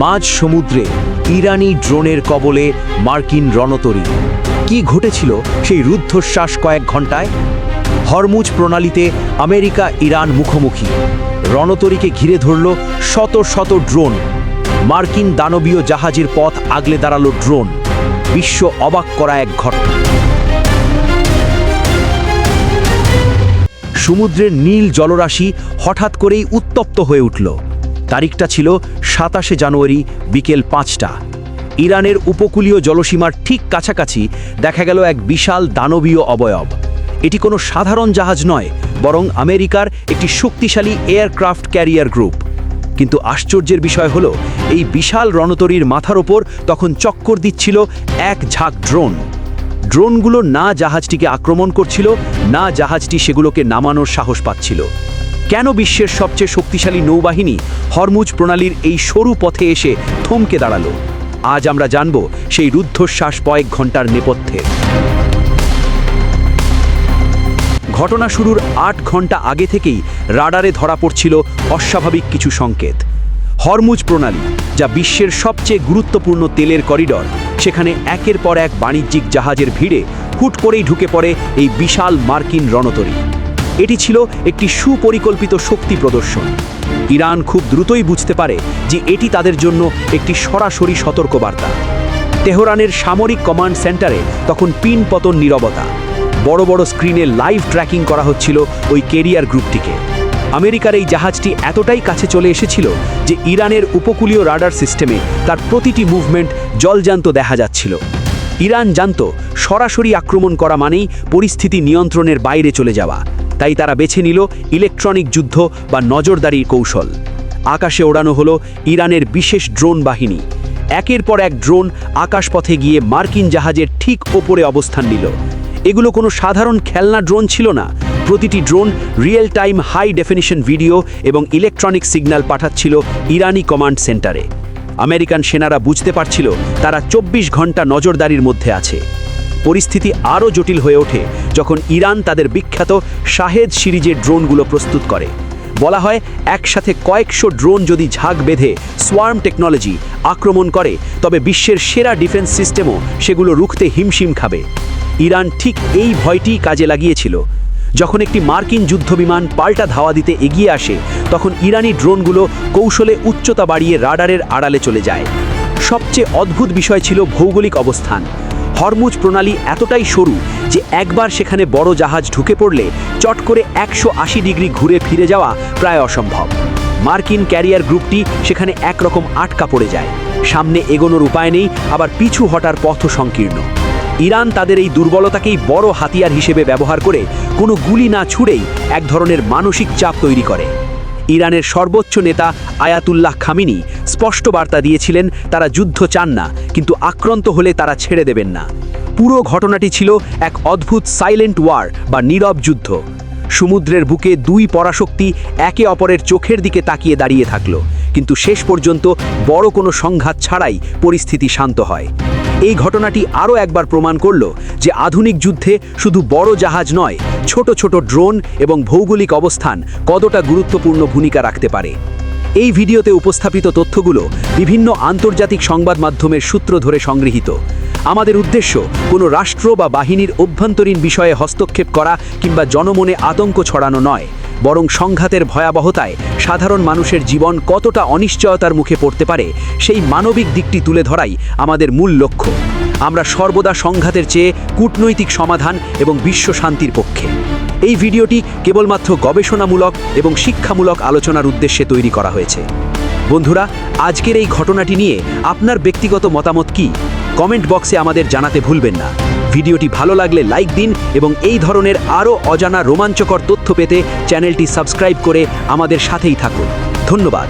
মাঝ সমুদ্রে ইরানি ড্রোনের কবলে মার্কিন রণতরী। কি ঘটেছিল সেই রুদ্ধশ্বাস কয়েক ঘন্টায়? হরমুজ প্রণালীতে আমেরিকা ইরান মুখোমুখি। রণতরীকে ঘিরে ধরল শত শত ড্রোন। মার্কিন দানবীয় জাহাজের পথ আগলে দাঁড়ালো ড্রোন। বিশ্ব অবাক করা এক ঘটনা। সমুদ্রের নীল জলরাশি হঠাৎ করেই উত্তপ্ত হয়ে উঠল। তারিখটা ছিল ২৭ জানুয়ারি বিকেল ৫টা। ইরানের উপকূলীয় জলসীমার ঠিক কাছাকাছি দেখা গেল এক বিশাল দানবীয় অবয়ব। এটি কোনো সাধারণ জাহাজ নয়, বরং আমেরিকার একটি শক্তিশালী এয়ারক্রাফট ক্যারিয়ার গ্রুপ। কিন্তু আশ্চর্যের বিষয় হলো, এই বিশাল রণতরীর মাথার ওপর তখন চক্কর দিচ্ছিল এক ঝাঁক ড্রোন। ড্রোনগুলো না জাহাজটিকে আক্রমণ করছিল, না জাহাজটি সেগুলোকে নামানোর সাহস পাচ্ছিল। কেন বিশ্বের সবচেয়ে শক্তিশালী নৌবাহিনী হরমুজ প্রণালীর এই সরু পথে এসে থমকে দাঁড়ালো? আজ আমরা জানব সেই রুদ্ধশ্বাস কয়েক ঘন্টার নেপথ্যে। ঘটনা শুরুর ৮ ঘন্টা আগে থেকেই রাডারে ধরা পড়ছিল অস্বাভাবিক কিছু সংকেত। হরমুজ প্রণালী, যা বিশ্বের সবচেয়ে গুরুত্বপূর্ণ তেলের করিডর, সেখানে একের পর এক বাণিজ্যিক জাহাজের ভিড়ে হুট করেই ঢুকে পড়ে এই বিশাল মার্কিন রণতরী। এটি ছিল একটি সুপরিকল্পিত শক্তি প্রদর্শন। ইরান খুব দ্রুতই বুঝতে পারে যে এটি তাদের জন্য একটি সরাসরি সতর্কবার্তা। তেহরানের সামরিক কমান্ড সেন্টারে তখন পিন পতন নীরবতা। বড় বড় স্ক্রিনে লাইভ ট্র্যাকিং করা হচ্ছিল ওই ক্যারিয়ার গ্রুপটিকে। আমেরিকার এই জাহাজটি এতটাই কাছে চলে এসেছিল যে ইরানের উপকূলীয় রাডার সিস্টেমে তার প্রতিটি মুভমেন্ট জলজান্ত দেখা যাচ্ছিল। ইরান জানত সরাসরি আক্রমণ করা মানেই পরিস্থিতি নিয়ন্ত্রণের বাইরে চলে যাওয়া। তাই তারা বেছে নিল ইলেকট্রনিক যুদ্ধ বা নজরদারির কৌশল। আকাশে ওড়ানো হলো ইরানের বিশেষ ড্রোন বাহিনী। একের পর এক ড্রোন আকাশপথে গিয়ে মার্কিন জাহাজের ঠিক ওপরে অবস্থান নিল। এগুলো কোনো সাধারণ খেলনা ড্রোন ছিল না। প্রতিটি drone real time high definition video এবং ইলেকট্রনিক সিগন্যাল পাঠাচ্ছিল ইরানি কমান্ড সেন্টারে। আমেরিকান সেনারা বুঝতে পারছিল তারা ২৪ ঘন্টা নজরদারির মধ্যে আছে। পরিস্থিতি আরও জটিল হয়ে ওঠে যখন ইরান তাদের বিখ্যাত শাহেদ সিরিজের ড্রোনগুলো প্রস্তুত করে। বলা হয়, একসাথে কয়েকশো ড্রোন যদি ঝাঁক বেঁধে সোয়ার্ম টেকনোলজি আক্রমণ করে, তবে বিশ্বের সেরা ডিফেন্স সিস্টেমও সেগুলো রুখতে হিমশিম খাবে। ইরান ঠিক এই ভয়টিই কাজে লাগিয়েছিল। যখন একটি মার্কিন যুদ্ধবিমান পাল্টা ধাওয়া দিতে এগিয়ে আসে, তখন ইরানি ড্রোনগুলো কৌশলে উচ্চতা বাড়িয়ে রাডারের আড়ালে চলে যায়। সবচেয়ে অদ্ভুত বিষয় ছিল ভৌগোলিক অবস্থান। হরমুজ প্রণালী এতটাই সরু যে একবার সেখানে বড় জাহাজ ঢুকে পড়লে চট করে ১৮০ ডিগ্রি ঘুরে ফিরে যাওয়া প্রায় অসম্ভব। মার্কিন ক্যারিয়ার গ্রুপটি সেখানে একরকম আটকা পড়ে যায়। সামনে এগোনোর উপায় নেই, আবার পিছু হটার পথও সংকীর্ণ। ইরান তাদের এই দুর্বলতাকেই বড় হাতিয়ার হিসেবে ব্যবহার করে কোনো গুলি না ছুড়েই এক ধরনের মানসিক চাপ তৈরি করে। ইরানের সর্বোচ্চ নেতা আয়াতুল্লাহ খামিনি স্পষ্ট বার্তা দিয়েছিলেন, তারা যুদ্ধ চান না, কিন্তু আক্রান্ত হলে তারা ছেড়ে দেবেন না। পুরো ঘটনাটি ছিল এক অদ্ভুত সাইলেন্ট ওয়ার বা নীরব যুদ্ধ। সমুদ্রের বুকে দুই পরাশক্তি একে অপরের চোখের দিকে তাকিয়ে দাঁড়িয়ে থাকল, কিন্তু শেষ পর্যন্ত বড় কোনো সংঘাত ছাড়াই পরিস্থিতি শান্ত হয়। এই ঘটনাটি আরও একবার প্রমাণ করল যে আধুনিক যুদ্ধে শুধু বড় জাহাজ নয়, ছোট ছোট ড্রোন এবং ভৌগোলিক অবস্থান কতটা গুরুত্বপূর্ণ ভূমিকা রাখতে পারে। এই ভিডিওতে উপস্থাপিত তথ্যগুলো বিভিন্ন আন্তর্জাতিক সংবাদ মাধ্যমের সূত্র ধরে সংগৃহীত। আমাদের উদ্দেশ্য কোনো রাষ্ট্র বা বাহিনীর অভ্যন্তরীণ বিষয়ে হস্তক্ষেপ করা কিংবা জনমনে আতঙ্ক ছড়ানো নয়, বরং সংঘাতের ভয়াবহতায় সাধারণ মানুষের জীবন কতটা অনিশ্চয়তার মুখে পড়তে পারে সেই মানবিক দিকটি তুলে ধরাই আমাদের মূল লক্ষ্য। আমরা সর্বদা সংঘাতের চেয়ে কূটনৈতিক সমাধান এবং বিশ্ব শান্তির পক্ষে। এই ভিডিওটি কেবলমাত্র গবেষণামূলক এবং শিক্ষামূলক আলোচনার উদ্দেশ্যে তৈরি করা হয়েছে। বন্ধুরা, আজকের এই ঘটনাটি নিয়ে আপনার ব্যক্তিগত মতামত কি? কমেন্ট বক্সে আমাদের জানাতে ভুলবেন না। ভিডিওটি ভালো লাগলে লাইক দিন এবং এই ধরনের আরও অজানা রোমাঞ্চকর তথ্য পেতে চ্যানেলটি সাবস্ক্রাইব করে আমাদের সাথেই থাকুন। ধন্যবাদ।